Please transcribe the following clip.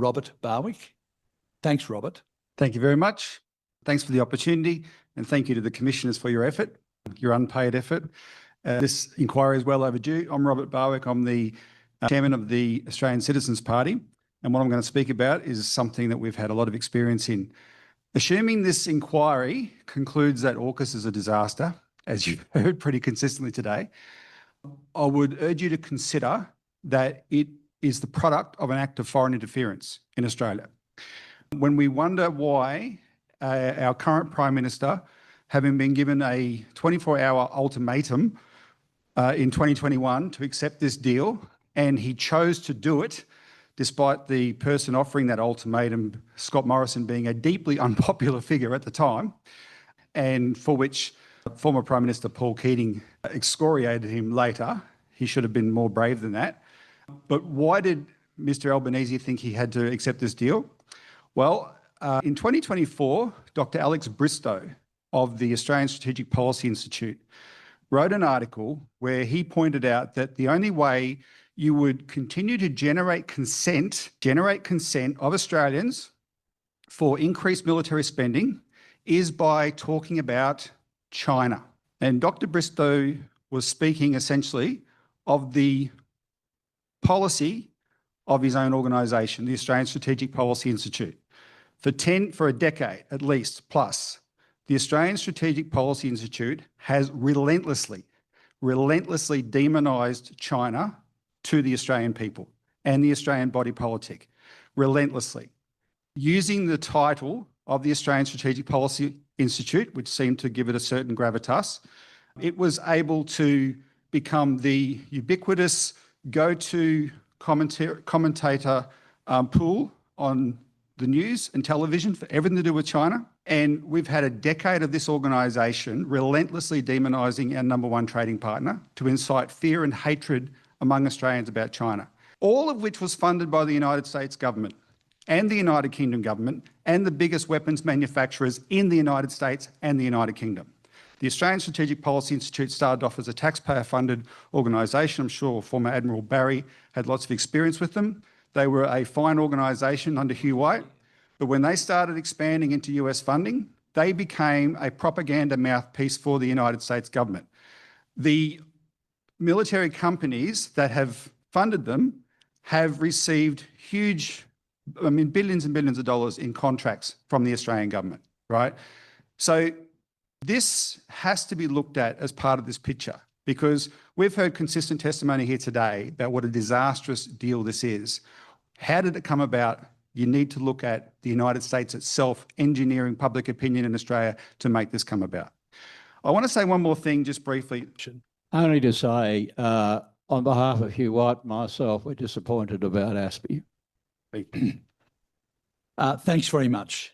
Robert Barwick. Thanks, Robert. Thank you very much. Thanks for the opportunity, and thank you to the commissioners for your effort, your unpaid effort. This inquiry is well overdue. I'm Robert Barwick. I'm the chairman of the Australian Citizens Party, and what I'm going to speak about is something that we've had a lot of experience in. Assuming this inquiry concludes that AUKUS is a disaster, as you've heard pretty consistently today, I would urge you to consider that it is the product of an act of foreign interference in Australia. When we wonder why our current Prime Minister, having been given a 24-hour ultimatum in 2021 to accept this deal, and he chose to do it despite the person offering that ultimatum, Scott Morrison, being a deeply unpopular figure at the time, and for which former Prime Minister Paul Keating excoriated him later. He should have been more brave than that. But why did Mr Albanese think he had to accept this deal? Well, in 2024, Dr Alex Bristow of the Australian Strategic Policy Institute wrote an article where he pointed out that the only way you would continue to generate consent of Australians for increased military spending is by talking about China. And Dr Bristow was speaking essentially of the policy of his own organisation, the Australian Strategic Policy Institute. For a decade at least plus, the Australian Strategic Policy Institute has relentlessly demonised China to the Australian people and the Australian body politic, relentlessly. Using the title of the Australian Strategic Policy Institute, which seemed to give it a certain gravitas, it was able to become the ubiquitous go-to commentator pool on the news and television for everything to do with China. And we've had a decade of this organisation relentlessly demonising our number one trading partner to incite fear and hatred among Australians about China, all of which was funded by the United States government and the United Kingdom government and the biggest weapons manufacturers in the United States and the United Kingdom. The Australian Strategic Policy Institute started off as a taxpayer-funded organisation. I'm sure former Admiral Barry had lots of experience with them. They were a fine organisation under Hugh White, but when they started expanding into US funding, they became a propaganda mouthpiece for the United States government. The military companies that have funded them have received huge, billions and billions of dollars in contracts from the Australian government, right? So this has to be looked at as part of this picture, because we've heard consistent testimony here today about what a disastrous deal this is. How did it come about? You need to look at the United States itself engineering public opinion in Australia to make this come about. I want to say one more thing just briefly. Only to say, on behalf of Hugh White and myself, we're disappointed about Aspie. Thanks very much.